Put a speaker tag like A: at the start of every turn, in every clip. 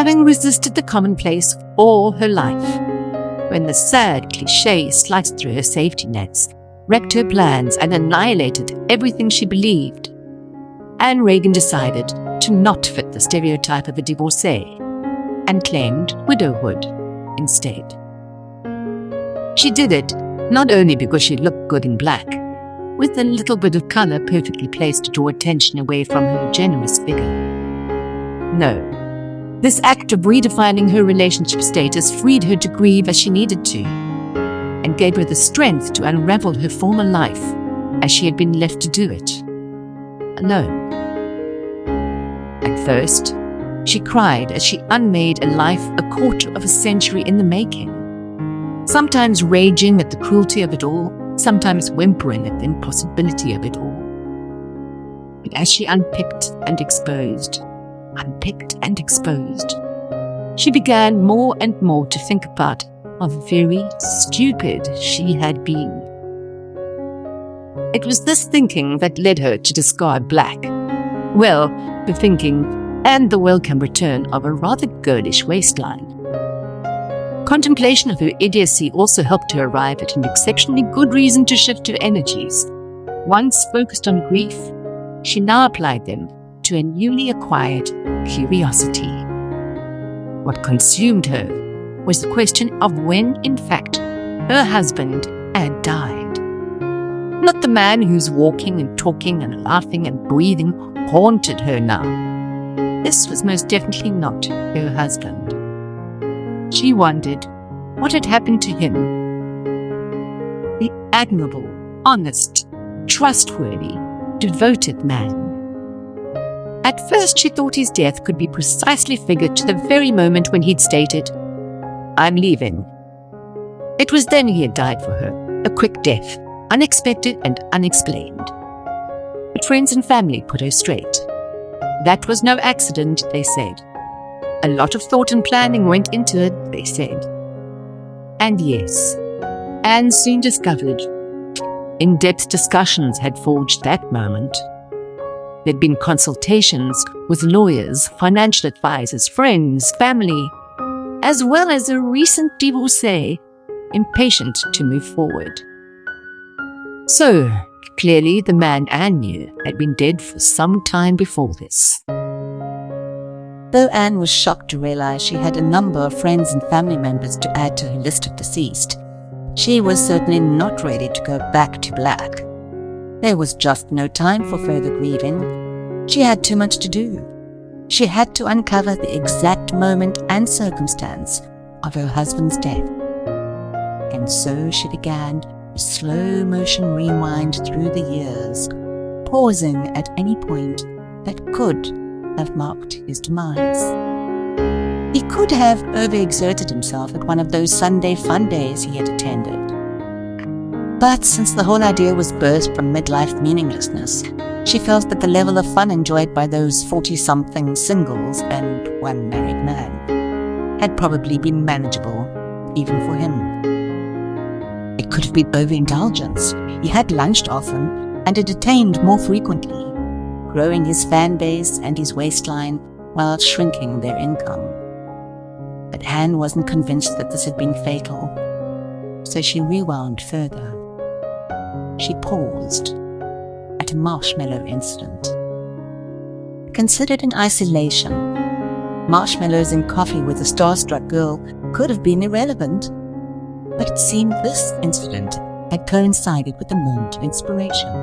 A: having resisted the commonplace all her life. When the sad cliché sliced through her safety nets, wrecked her plans, and annihilated everything she believed, Anne Regan decided to not fit the stereotype of a divorcee and claimed widowhood instead. She did it not only because she looked good in black, with a little bit of color perfectly placed to draw attention away from her generous figure. No, this act of redefining her relationship status freed her to grieve as she needed to, and gave her the strength to unravel her former life as she had been left to do it, alone. At first, she cried as she unmade a life a quarter of a century in the making, sometimes raging at the cruelty of it all, sometimes whimpering at the impossibility of it all. But as she unpicked and exposed, she began more and more to think about how very stupid she had been. It was this thinking that led her to discard black. Well, the thinking and the welcome return of a rather girlish waistline. Contemplation of her idiocy also helped her arrive at an exceptionally good reason to shift her energies. Once focused on grief, she now applied them to a newly acquired curiosity. What consumed her was the question of when, in fact, her husband had died. Not the man whose walking and talking and laughing and breathing haunted her now. This was most definitely not her husband. She wondered what had happened to him. The admirable, honest, trustworthy, devoted man. At first she thought his death could be precisely figured to the very moment when he'd stated, "I'm leaving." It was then he had died for her, a quick death, unexpected and unexplained. But friends and family put her straight. That was no accident, they said. A lot of thought and planning went into it, they said. And yes, Anne soon discovered in-depth discussions had forged that moment. There'd been consultations with lawyers, financial advisors, friends, family, as well as a recent divorcee, impatient to move forward. So, clearly the man Anne knew had been dead for some time before this. Though Anne was shocked to realize she had a number of friends and family members to add to her list of deceased, she was certainly not ready to go back to black. There was just no time for further grieving. She had too much to do. She had to uncover the exact moment and circumstance of her husband's death. And so she began a slow-motion rewind through the years, pausing at any point that could have marked his demise. He could have overexerted himself at one of those Sunday fun days he had attended. But since the whole idea was birthed from midlife meaninglessness, she felt that the level of fun enjoyed by those 40-something singles and one married man had probably been manageable, even for him. It could have been overindulgence. He had lunched often and had attained more frequently, growing his fan base and his waistline while shrinking their income. But Anne wasn't convinced that this had been fatal, so she rewound further. She paused at a marshmallow incident. Considered in isolation, marshmallows and coffee with a starstruck girl could have been irrelevant, but it seemed this incident had coincided with a moment of inspiration.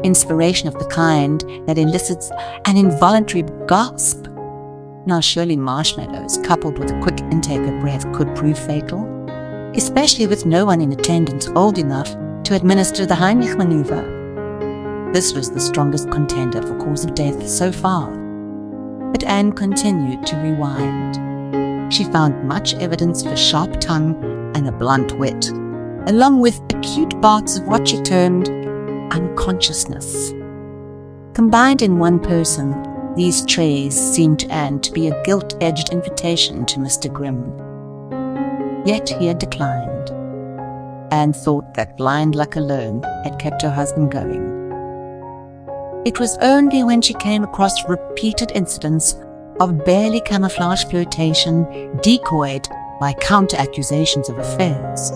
A: Inspiration of the kind that elicits an involuntary gasp. Now surely marshmallows coupled with a quick intake of breath could prove fatal, especially with no one in attendance old enough to administer the Heimlich maneuver. This was the strongest contender for cause of death so far. But Anne continued to rewind. She found much evidence of a sharp tongue and a blunt wit, along with acute bouts of what she termed unconsciousness. Combined in one person, these traits seemed to Anne to be a gilt-edged invitation to Mr. Grimm. Yet he had declined. Anne thought that blind luck alone had kept her husband going. It was only when she came across repeated incidents of barely camouflaged flirtation decoyed by counter-accusations of affairs.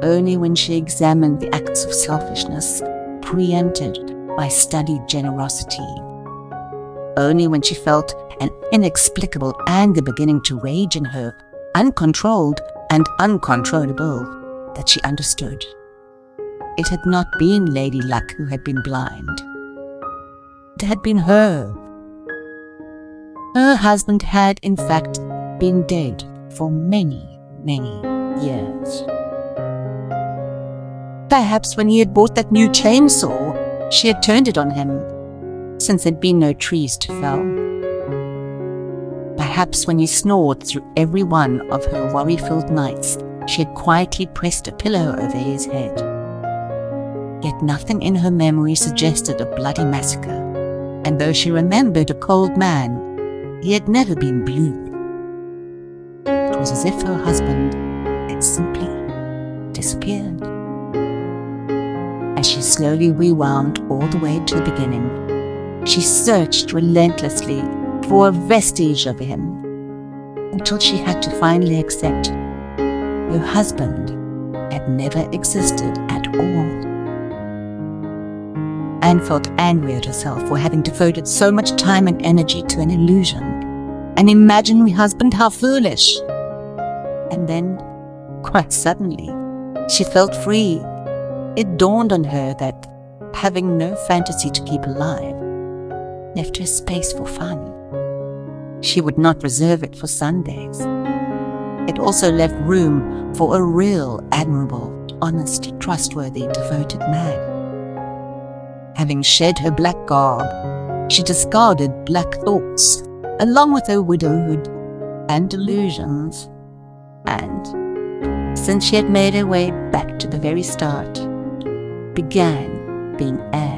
A: Only when she examined the acts of selfishness preempted by studied generosity. Only when she felt an inexplicable anger beginning to rage in her, uncontrolled and uncontrollable, that she understood. It had not been Lady Luck who had been blind. It had been her. Her husband had, in fact, been dead for many, many years. Perhaps when he had bought that new chainsaw, she had turned it on him, since there'd been no trees to fell. Perhaps when he snored through every one of her worry-filled nights, she had quietly pressed a pillow over his head. Yet nothing in her memory suggested a bloody massacre, and though she remembered a cold man, he had never been blue. It was as if her husband had simply disappeared. As she slowly rewound all the way to the beginning, she searched relentlessly for a vestige of him, until she had to finally accept her husband had never existed at all. Anne felt angry at herself for having devoted so much time and energy to an illusion, an imaginary husband. How foolish! And then, quite suddenly, she felt free. It dawned on her that having no fantasy to keep alive left her space for fun. She would not reserve it for Sundays. It also left room for a real, admirable, honest, trustworthy, devoted man. Having shed her black garb, she discarded black thoughts, along with her widowhood and delusions. And, since she had made her way back to the very start, began being Anne.